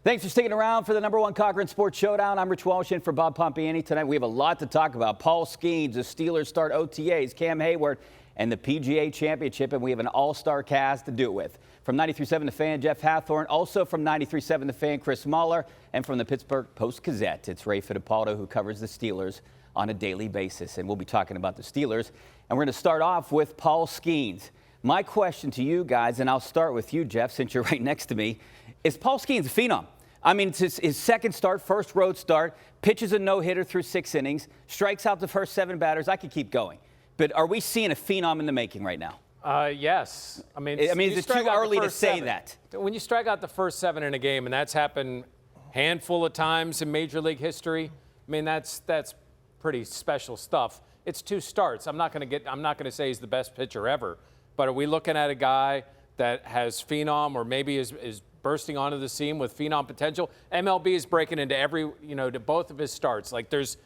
Thanks for sticking around for the #1 Cochran Sports Showdown. I'm Rich Walsh in for Bob Pompiani. Tonight we have a lot to talk about. Paul Skenes, the Steelers start OTAs, Cam Heyward, and the PGA Championship, and we have an all-star cast to do it with. From 93.7 The Fan, Jeff Hathhorn. Also from 93.7 The Fan, Chris Mueller. And from the Pittsburgh Post-Gazette, it's Ray Fittipaldo, who covers the Steelers on a daily basis. And we'll be talking about the Steelers. And we're going to start off with Paul Skenes. My question to you guys, and I'll start with you, Jeff, since you're right next to me, is Paul Skenes a phenom? I mean, it's his second start, first road start, pitches a no-hitter through 6 innings, strikes out the first 7 batters. I could keep going. But are we seeing a phenom in the making right now? Yes. I mean, is it too early to say that? When you strike out the first 7 in a game, and that's happened a handful of times in Major League history, I mean, that's pretty special stuff. It's 2 starts. I'm not going to say he's the best pitcher ever, but are we looking at a guy that has phenom or maybe is bursting onto the scene with phenom potential? MLB is breaking into to both of his starts. Like there's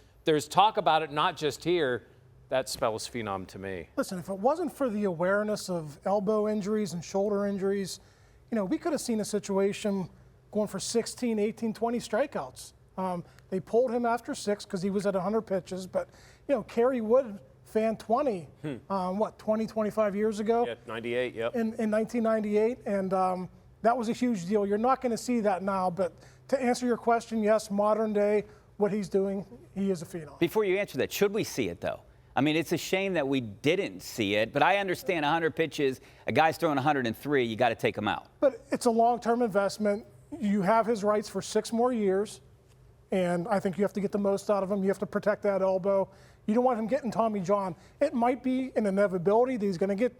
talk about it, not just here. That spells phenom to me. Listen, if it wasn't for the awareness of elbow injuries and shoulder injuries, we could have seen a situation going for 16, 18, 20 strikeouts. They pulled him after 6 because he was at 100 pitches. But, Kerry Wood, fan 20, 20, 25 years ago? Yeah, 98, yep. In 1998, and that was a huge deal. You're not going to see that now, but to answer your question, yes, modern day, what he's doing, he is a phenom. Before you answer that, should we see it, though? I mean, it's a shame that we didn't see it, but I understand 100 pitches, a guy's throwing 103, you got to take him out. But it's a long-term investment. You have his rights for 6 more years, and I think you have to get the most out of him. You have to protect that elbow. You don't want him getting Tommy John. It might be an inevitability that he's going to get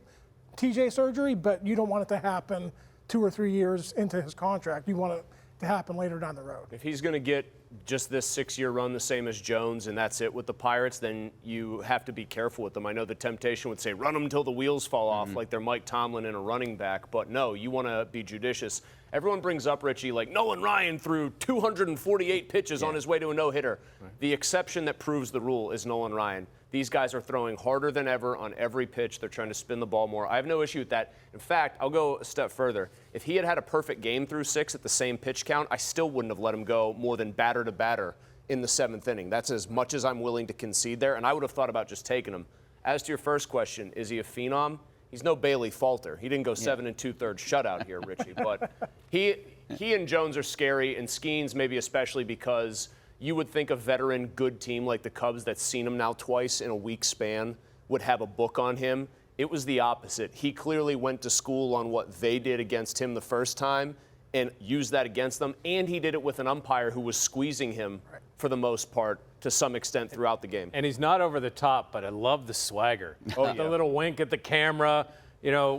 TJ surgery, but you don't want it to happen 2 or 3 years into his contract. You want it to happen later down the road. If he's going to get just this 6-year run the same as Jones and that's it with the Pirates, then you have to be careful with them. I know the temptation would say run them until the wheels fall off, like they're Mike Tomlin and a running back, but no, you want to be judicious. Everyone brings up, Richie, like Nolan Ryan threw 248 pitches on his way to a no-hitter. Right. The exception that proves the rule is Nolan Ryan. These guys are throwing harder than ever on every pitch. They're trying to spin the ball more. I have no issue with that. In fact, I'll go a step further. If he had had a perfect game through 6 at the same pitch count, I still wouldn't have let him go more than batter to batter in the 7th inning. That's as much as I'm willing to concede there, and I would have thought about just taking him. As to your first question, is he a phenom? He's no Bailey Falter. He didn't go 7 2/3 shutout here, Richie. But he and Jones are scary, and Skenes maybe especially because you would think a veteran good team like the Cubs that's seen him now twice in a week span would have a book on him. It was the opposite. He clearly went to school on what they did against him the first time and used that against them, and he did it with an umpire who was squeezing him for the most part to some extent throughout the game. And he's not over the top, but I love the swagger. The little wink at the camera,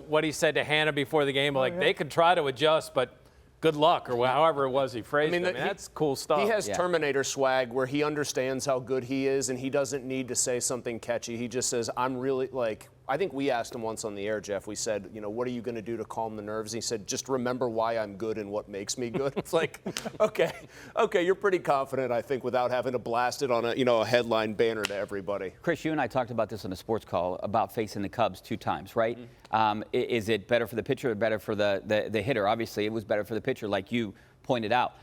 what he said to Hannah before the game, they could try to adjust, but good luck, or however it was he phrased it. That's cool stuff. He has Terminator swag where he understands how good he is, and he doesn't need to say something catchy. He just says, I'm really, I think we asked him once on the air, Jeff, we said, what are you going to do to calm the nerves? And he said, just remember why I'm good and what makes me good. It's like, okay, you're pretty confident, I think, without having to blast it on a headline banner to everybody. Chris, you and I talked about this on a sports call about facing the Cubs 2 times, right? Is it better for the pitcher or better for the hitter? Obviously, it was better for the pitcher, like you pointed out.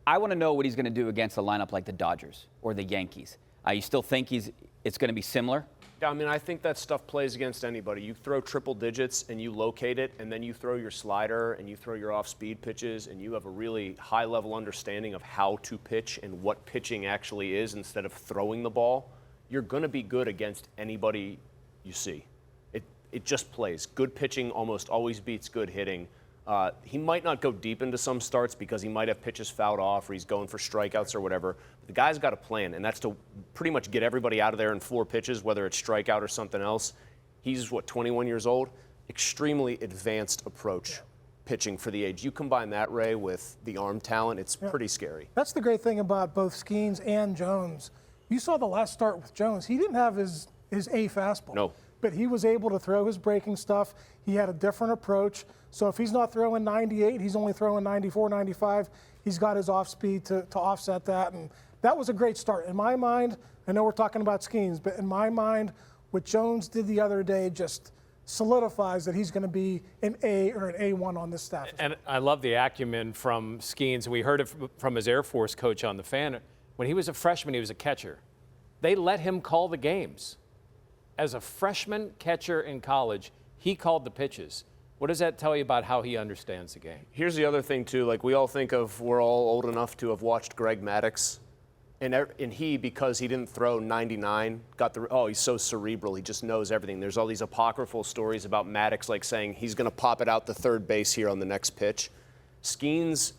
I want to know what he's going to do against a lineup like the Dodgers or the Yankees. You still think it's going to be similar? Yeah, I think that stuff plays against anybody. You throw triple digits and you locate it, and then you throw your slider and you throw your off-speed pitches, and you have a really high-level understanding of how to pitch and what pitching actually is instead of throwing the ball. You're going to be good against anybody you see. It just plays. Good pitching almost always beats good hitting. He might not go deep into some starts because he might have pitches fouled off or he's going for strikeouts or whatever. But the guy's got a plan, and that's to pretty much get everybody out of there in 4 pitches, whether it's strikeout or something else. He's, 21 years old? Extremely advanced approach pitching for the age. You combine that, Ray, with the arm talent, it's pretty scary. That's the great thing about both Skenes and Jones. You saw the last start with Jones. He didn't have his A fastball. No. But he was able to throw his breaking stuff. He had a different approach. So if he's not throwing 98, he's only throwing 94, 95. He's got his off speed to offset that. And that was a great start. In my mind, I know we're talking about Skenes, but in my mind, what Jones did the other day just solidifies that he's going to be an A or an A1 on this staff. And I love the acumen from Skenes. We heard it from his Air Force coach on the fan. When he was a freshman, he was a catcher. They let him call the games. As a freshman catcher in college, he called the pitches. What does that tell you about how he understands the game? Here's the other thing, too. Like, we all think of, we're all old enough to have watched Greg Maddux. And he, because he didn't throw 99, he's so cerebral, he just knows everything. There's all these apocryphal stories about Maddux, like saying he's going to pop it out to third base here on the next pitch. Skenes,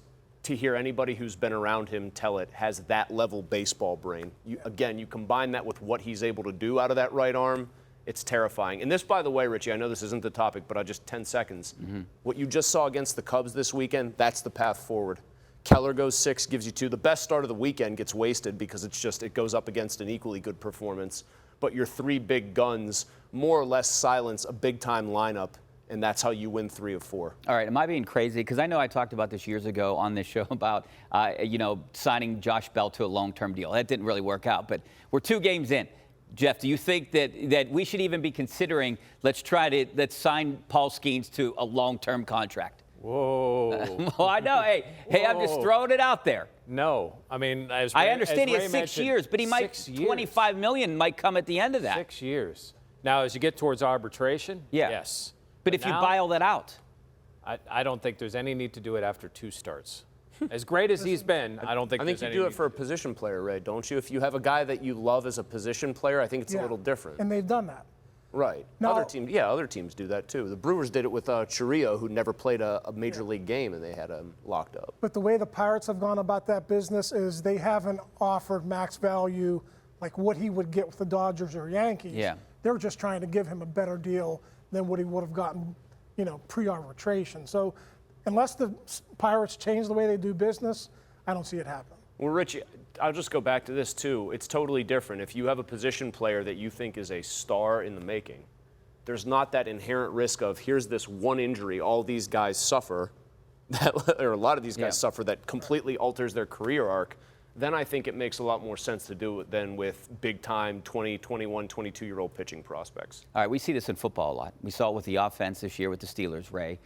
to hear anybody who's been around him tell it, has that level baseball brain. Again, you combine that with what he's able to do out of that right arm, it's terrifying. And this, by the way, Richie, I know this isn't the topic, but just 10 seconds. What you just saw against the Cubs this weekend, that's the path forward. Keller goes 6, gives you 2. The best start of the weekend gets wasted because it goes up against an equally good performance. But your 3 big guns more or less silence a big-time lineup, and that's how you win 3 of 4. All right, am I being crazy? Because I know I talked about this years ago on this show about, signing Josh Bell to a long-term deal. That didn't really work out, but we're 2 games in. Jeff, do you think that we should even be considering, let's sign Paul Skenes to a long-term contract? Whoa. Well, I know. Hey, I'm just throwing it out there. No. I mean, I understand he has 6 years, but he might, $25 million might come at the end of that. 6 years. Now, as you get towards arbitration, yes. But if you buy all that out. I don't think there's any need to do it after 2 starts. As great as he's been, I don't think there's any need. I think you do it for a position player, Ray, don't you? If you have a guy that you love as a position player, I think it's a little different. And they've done that. Right. Now, other teams do that too. The Brewers did it with Chiriot, who never played a major league game, and they had him locked up. But the way the Pirates have gone about that business is they haven't offered max value like what he would get with the Dodgers or Yankees. Yeah. They're just trying to give him a better deal than what he would have gotten, pre-arbitration. So unless the Pirates change the way they do business, I don't see it happen. Well, Richie, I'll just go back to this too. It's totally different. If you have a position player that you think is a star in the making, there's not that inherent risk of here's this one injury all these guys suffer, or a lot of these guys suffer, that completely alters their career arc. Then I think it makes a lot more sense to do it than with big-time 20, 21, 22-year-old pitching prospects. All right, we see this in football a lot. We saw it with the offense this year with the Steelers, Ray,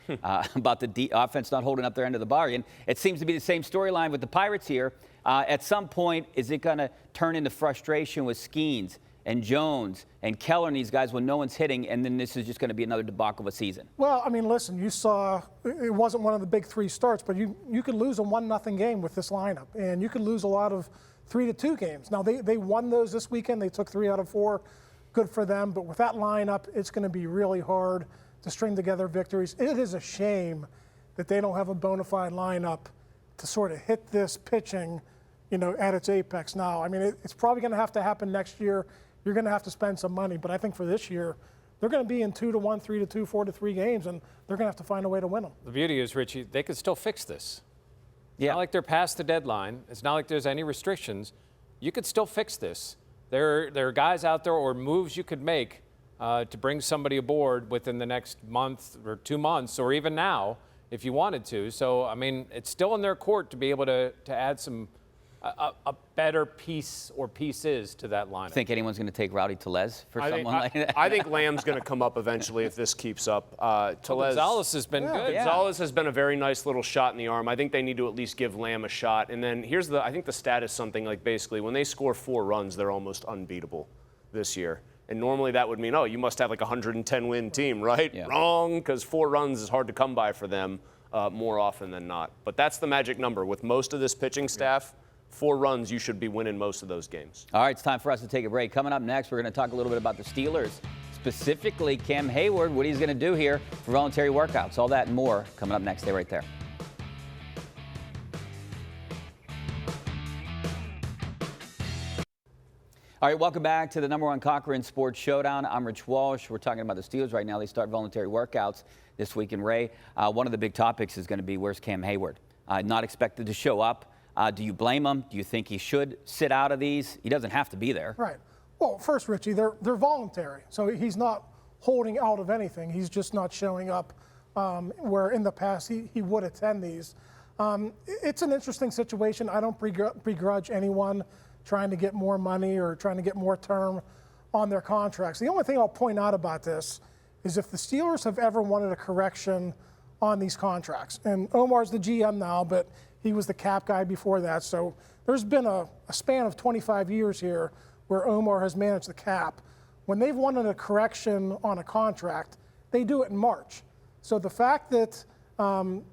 about the offense not holding up their end of the bargain. It seems to be the same storyline with the Pirates here. At some point, is it going to turn into frustration with Skenes and Jones and Keller and these guys when no one's hitting, and then this is just going to be another debacle of a season? Well, I mean, listen, you saw it wasn't one of the big 3 starts, but you could lose a 1-0 game with this lineup, and you could lose a lot of 3-2 games. Now, they won those this weekend. They took 3 out of 4. Good for them. But with that lineup, it's going to be really hard to string together victories. It is a shame that they don't have a bona fide lineup to sort of hit this pitching, at its apex now. I mean, it's probably going to have to happen next year. You're going to have to spend some money, but I think for this year, they're going to be in 2-1, 3-2, 4-3 games, and they're going to have to find a way to win them. The beauty is, Richie, they could still fix this. It's not like they're past the deadline. It's not like there's any restrictions. You could still fix this. There are guys out there or moves you could make to bring somebody aboard within the next month or 2 months, or even now if you wanted to. So, I mean, it's still in their court to be able to add a better piece or pieces to that lineup. Think anyone's going to take Rowdy Tellez for someone like that? I think Lamb's going to come up eventually if this keeps up. Tellez, Gonzalez has been good. Gonzalez has been a very nice little shot in the arm. I think they need to at least give Lamb a shot. And then I think the stat is something like basically when they score 4 runs, they're almost unbeatable this year. And normally that would mean, you must have like a 110-win team, right? Yeah. Wrong, because 4 runs is hard to come by for them more often than not. But that's the magic number. With most of this pitching staff, 4 runs, you should be winning most of those games. All right, it's time for us to take a break. Coming up next, we're going to talk a little bit about the Steelers, specifically Cam Heyward, what he's going to do here for voluntary workouts. All that and more coming up next. Stay right there. All right, welcome back to the #1 Cochran Sports Showdown. I'm Rich Walsh. We're talking about the Steelers right now. They start voluntary workouts this week in Ray. One of the big topics is going to be where's Cam Heyward? Not expected to show up. Do you blame him? Do you think he should sit out of these? He doesn't have to be there. Right. Well, first, Richie, they're voluntary. So he's not holding out of anything. He's just not showing up where in the past he would attend these. It's an interesting situation. I don't begrudge anyone trying to get more money or trying to get more term on their contracts. The only thing I'll point out about this is if the Steelers have ever wanted a correction on these contracts, and Omar's the GM now, but he was the cap guy before that, so there's been a span of 25 years here where Omar has managed the cap. When they've wanted a correction on a contract, they do it in March. So the fact that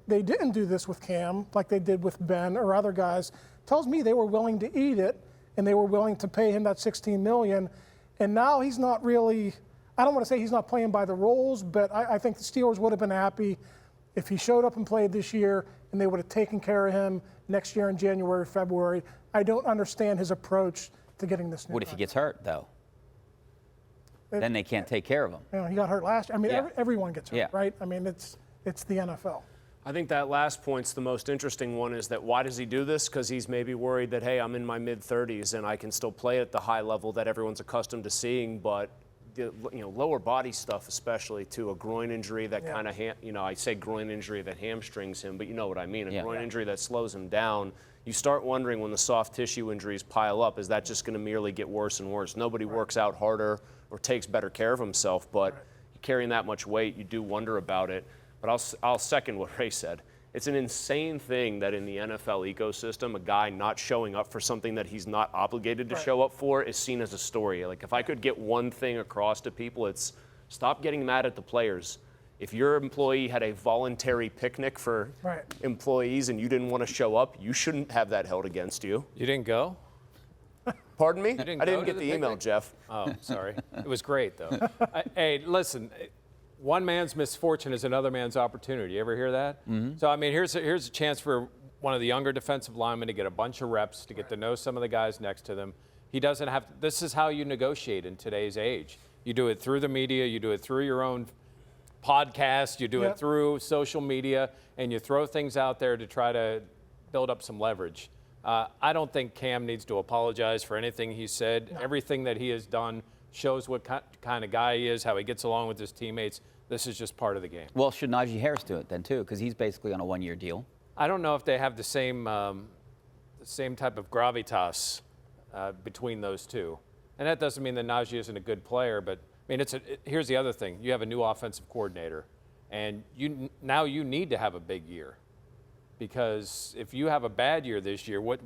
they didn't do this with Cam, like they did with Ben or other guys, tells me they were willing to eat it, and they were willing to pay him that $16 million. And now he's not really, I don't want to say he's not playing by the rules, but I think the Steelers would have been happy if he showed up and played this year, and they would have taken care of him next year in January, February. I don't understand his approach to getting this new What if he gets hurt, though? Then they can't take care of him. You know, he got hurt last year. I mean, everyone gets hurt, Yeah. right? I mean, it's the NFL. I think that last point's the most interesting one, is that why does he do this? Because he's maybe worried that, hey, I'm in my mid-30s and I can still play at the high level that everyone's accustomed to seeing, but the lower body stuff, especially to a groin injury that kind of, I say groin injury that hamstrings him, but you know what I mean, a groin injury that slows him down. You start wondering when the soft tissue injuries pile up, is that just going to merely get worse and worse? Nobody works out harder or takes better care of himself, but carrying that much weight, you do wonder about it. But I'll second what Ray said. It's an insane thing that in the NFL ecosystem, a guy not showing up for something that he's not obligated to show up for is seen as a story. Like, if I could get one thing across to people, it's stop getting mad at the players. If your employee had a voluntary picnic for employees and you didn't want to show up, you shouldn't have that held against you. You didn't go? Pardon me? I didn't get the email, Jeff. Oh, sorry. It was great, though. Hey, listen. One man's misfortune is another man's opportunity. You ever hear that? Mm-hmm. So, I mean, here's a chance for one of the younger defensive linemen to get a bunch of reps, to get to know some of the guys next to them. He doesn't have – this is how you negotiate in today's age. You do it through the media. You do it through your own podcast. You do it through social media, and you throw things out there to try to build up some leverage. I don't think Cam needs to apologize for anything he said. No. Everything that he has done shows what kind of guy he is, how he gets along with his teammates. This is just part of the game. Well, should Najee Harris do it then, too? Because he's basically on a one-year deal. I don't know if they have the same type of gravitas between those two. And that doesn't mean that Najee isn't a good player, but, I mean, here's the other thing. You have a new offensive coordinator, and now you need to have a big year. Because if you have a bad year this year, what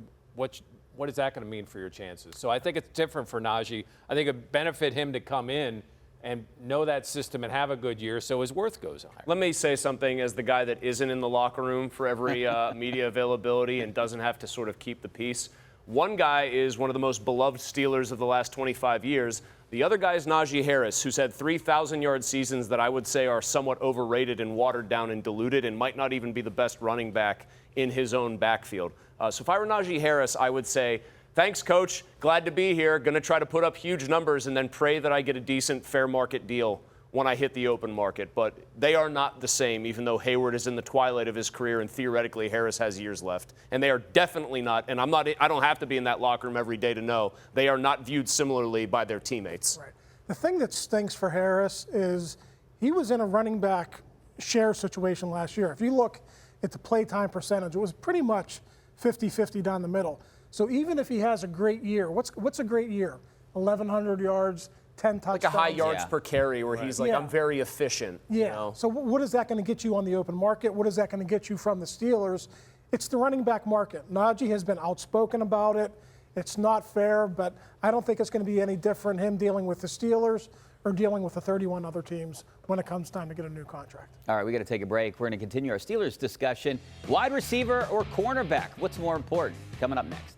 is that going to mean for your chances? So I think it's different for Najee. I think it would benefit him to come in and know that system and have a good year so his worth goes higher. Let me say something as the guy that isn't in the locker room for every media availability and doesn't have to sort of keep the peace. One guy is one of the most beloved Steelers of the last 25 years. The other guy is Najee Harris, who's had 3,000-yard seasons that I would say are somewhat overrated and watered down and diluted and might not even be the best running back in his own backfield. So if I were Najee Harris, I would say, thanks, Coach. Glad to be here. Going to try to put up huge numbers and then pray that I get a decent fair market deal when I hit the open market. But they are not the same, even though Heyward is in the twilight of his career and theoretically Harris has years left. And they are definitely not, and I don't have to be in that locker room every day to know, they are not viewed similarly by their teammates. Right. The thing that stinks for Harris is he was in a running back share situation last year. If you look at the playtime percentage, it was pretty much 50-50 down the middle. So even if he has a great year, what's a great year? 1,100 yards, 10 touchdowns. Like a high yards per carry where he's like, I'm very efficient. Yeah. You know? So what is that going to get you on the open market? What is that going to get you from the Steelers? It's the running back market. Najee has been outspoken about it. It's not fair, but I don't think it's going to be any different him dealing with the Steelers or dealing with the 31 other teams when it comes time to get a new contract. All right, we got to take a break. We're going to continue our Steelers discussion. Wide receiver or cornerback? What's more important? Coming up next.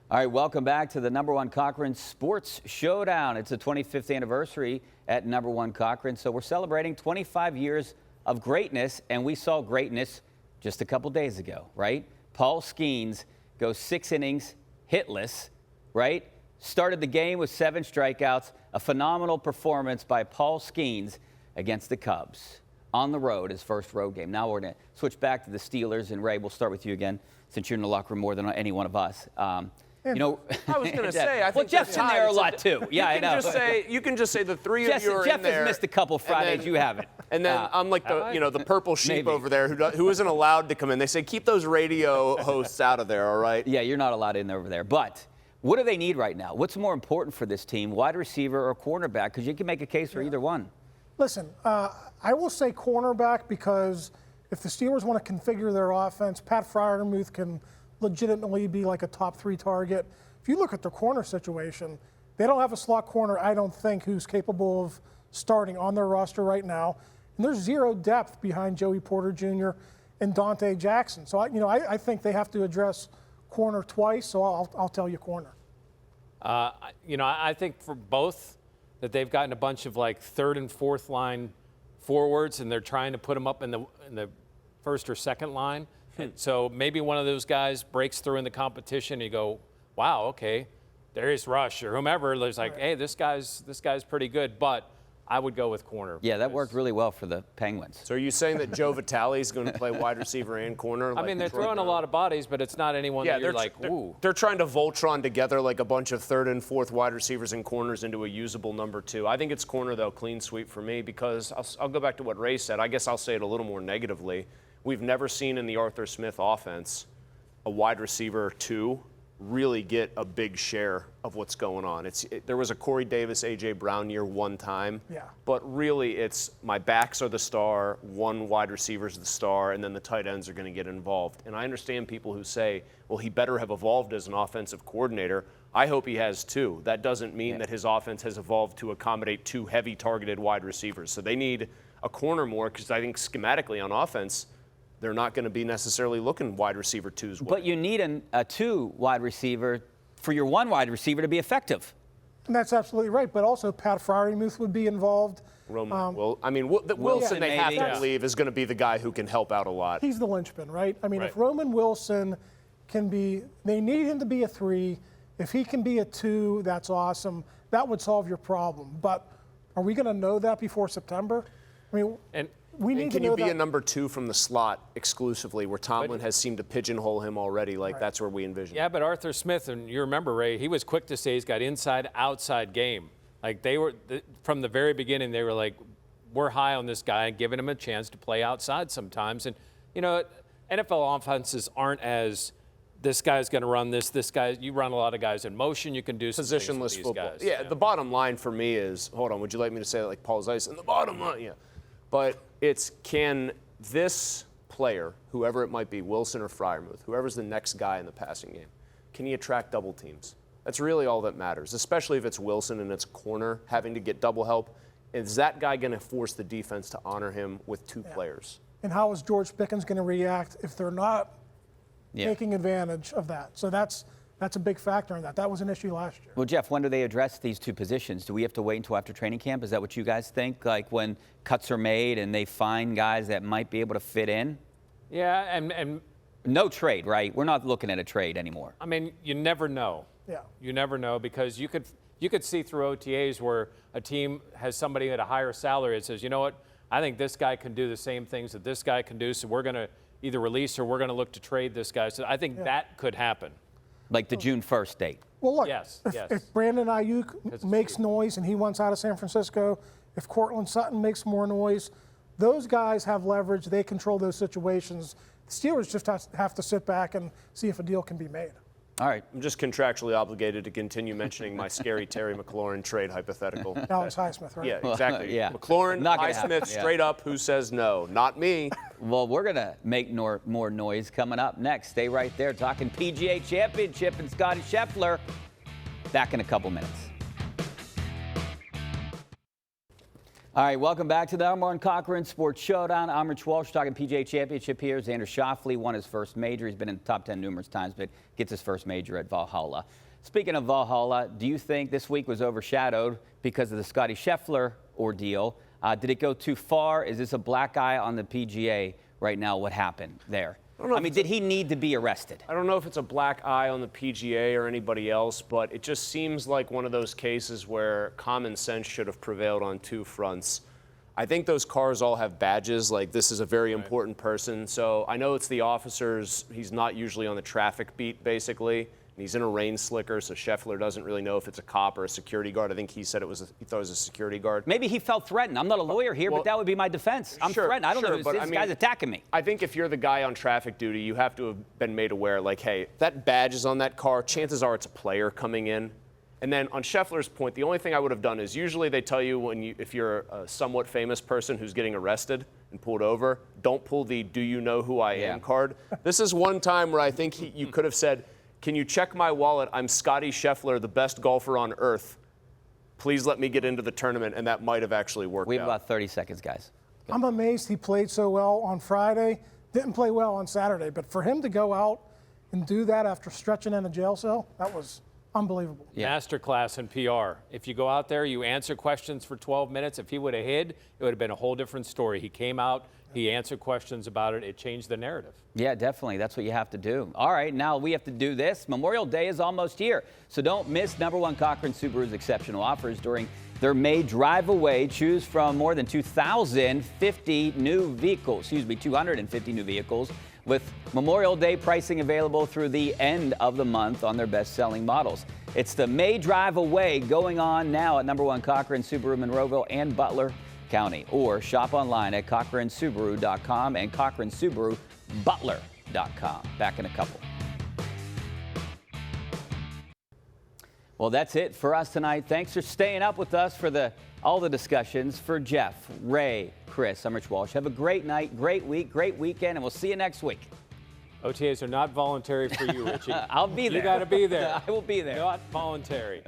All right, welcome back to the #1 Cochran Sports Showdown. It's the 25th anniversary at #1 Cochran, so we're celebrating 25 years of greatness, and we saw greatness just a couple days ago, right? Paul Skenes goes 6 innings, hitless, right? Started the game with 7 strikeouts, a phenomenal performance by Paul Skenes against the Cubs on the road, his first road game. Now we're going to switch back to the Steelers, and Ray, we'll start with you again since you're in the locker room more than any one of us. You know, I was going to say, I think well, Jeff's in there a lot too. Yeah, I know. You can just say the three of you are Jeff in there. has missed a couple Fridays. You haven't. And then I'm like the purple sheep over there who isn't allowed to come in. They say keep those radio hosts out of there. All right. Yeah, you're not allowed in over there. But What do they need right now? What's more important for this team, wide receiver or cornerback? Because you can make a case for either one. Listen, I will say cornerback because if the Steelers want to configure their offense, Pat Freiermuth can legitimately be like a top 3 target. If you look at their corner situation, they don't have a slot corner, I don't think, who's capable of starting on their roster right now. And there's zero depth behind Joey Porter Jr. and Dante Jackson. So, I think they have to address corner twice, so I'll tell you corner. I think for both that they've gotten a bunch of like 3rd and 4th line forwards, and they're trying to put them up in the 1st or 2nd line. And so maybe one of those guys breaks through in the competition, and you go, wow, okay, there's Rush or whomever. There's like, hey, this guy's pretty good, but I would go with corner. Yeah, that worked really well for the Penguins. So are you saying that Joe Vitale is going to play wide receiver and corner? I mean, they're throwing a lot of bodies, but it's not anyone that you're like, ooh. They're trying to Voltron together like a bunch of 3rd and 4th wide receivers and corners into a usable number 2. I think it's corner, though, clean sweep for me, because I'll go back to what Ray said. I guess I'll say it a little more negatively. We've never seen in the Arthur Smith offense a wide receiver 2 really get a big share of what's going on. There was a Corey Davis, A.J. Brown year one time, but really it's my backs are the star, one wide receiver's the star, and then the tight ends are going to get involved. And I understand people who say, well, he better have evolved as an offensive coordinator. I hope he has too. That doesn't mean that his offense has evolved to accommodate 2 heavy targeted wide receivers. So they need a corner more, because I think schematically on offense, they're not going to be necessarily looking wide receiver 2s. But you need a 2 wide receiver for your 1 wide receiver to be effective. And that's absolutely right. But also Pat Freiermuth would be involved. Wilson, they have to believe, is going to be the guy who can help out a lot. He's the linchpin, right? I mean, if Roman Wilson can be, they need him to be a 3. If he can be a 2, that's awesome. That would solve your problem. But are we going to know that before September? I mean, we need to know that. Can you be a number 2 from the slot exclusively, where Tomlin has seemed to pigeonhole him already? Like, that's where we envision. Yeah, but Arthur Smith, and you remember, Ray, he was quick to say he's got inside-outside game. Like, they were, from the very beginning, they were like, we're high on this guy and giving him a chance to play outside sometimes. And, NFL offenses aren't as, this guy's going to run this guy, you run a lot of guys in motion, you can do some positionless football. Guys. Yeah, the bottom line for me is, hold on, would you like me to say it like Paul Zeiss? And the bottom line, but it's, can this player, whoever it might be, Wilson or Freiermuth, whoever's the next guy in the passing game, can he attract double teams? That's really all that matters, especially if it's Wilson and it's corner having to get double help. Is that guy going to force the defense to honor him with 2 players? And how is George Pickens going to react if they're not taking advantage of that? So that's a big factor in that. That was an issue last year. Well, Jeff, when do they address these 2 positions? Do we have to wait until after training camp? Is that what you guys think? Like when cuts are made and they find guys that might be able to fit in? Yeah, and no trade, right? We're not looking at a trade anymore. I mean, you never know. Yeah. You never know, because you could see through OTAs where a team has somebody at a higher salary that says, you know what, I think this guy can do the same things that this guy can do, so we're going to either release or we're going to look to trade this guy. So I think that could happen. Like the June 1st date. Well, look, yes. If Brandon Ayuk makes noise and he wants out of San Francisco, if Cortland Sutton makes more noise, those guys have leverage. They control those situations. The Steelers just have to sit back and see if a deal can be made. All right. I'm just contractually obligated to continue mentioning my scary Terry McLaurin trade hypothetical. Alex Highsmith, right? Yeah, exactly. Yeah. McLaurin, Not gonna Highsmith, happen. straight up, who says no? Not me. Well, we're going to make more noise coming up next. Stay right there, talking PGA Championship and Scotty Scheffler. Back in a couple minutes. All right, welcome back to the #1 Cochran Sports Showdown. I'm Rich Walsh, talking PGA Championship here. Xander Schauffele won his first major. He's been in the top 10 numerous times, but gets his first major at Valhalla. Speaking of Valhalla, do you think this week was overshadowed because of the Scotty Scheffler ordeal? Did it go too far? Is this a black eye on the PGA right now? What happened there? I mean, did he need to be arrested? I don't know if it's a black eye on the PGA or anybody else, but it just seems like one of those cases where common sense should have prevailed on 2 fronts. I think those cars all have badges, like this is a very important person. So I know it's the officers. He's not usually on the traffic beat, basically. and he's in a rain slicker, so Scheffler doesn't really know if it's a cop or a security guard. I think he said he thought it was a security guard. Maybe he felt threatened. I'm not a lawyer here, but that would be my defense. I'm threatened. I don't know if this guy's attacking me. I think if you're the guy on traffic duty, you have to have been made aware, like, hey, that badge is on that car. Chances are it's a player coming in. And then on Scheffler's point, the only thing I would have done is usually they tell you if you're a somewhat famous person who's getting arrested and pulled over, don't pull the "Do you know who I am" card. This is one time where I think you could have said, "Can you check my wallet? I'm Scotty Scheffler, the best golfer on earth. Please let me get into the tournament," and that might have actually worked out. We have about 30 seconds, guys. I'm amazed he played so well on Friday. Didn't play well on Saturday, but for him to go out and do that after stretching in a jail cell, that was unbelievable. Masterclass in PR. If you go out there, you answer questions for 12 minutes. If he would have hid, it would have been a whole different story. He came out, he answered questions about it. It changed the narrative. Yeah, definitely. That's what you have to do. All right, now we have to do this. Memorial Day is almost here, so don't miss #1 Cochran Subaru's exceptional offers during their May drive away. Choose from more than 250 new vehicles, with Memorial Day pricing available through the end of the month on their best-selling models. It's the May drive away going on now at #1 Cochran Subaru, Monroeville and Butler County, or shop online at cochransubaru.com and cochransubarubutler.com. Back in a couple. Well, that's it for us tonight. Thanks for staying up with us for all the discussions. For Jeff, Ray, Chris, I'm Rich Walsh. Have a great night, great week, great weekend, and we'll see you next week. OTAs are not voluntary for you, Richie. I'll be there. You got to be there. I will be there. Not voluntary.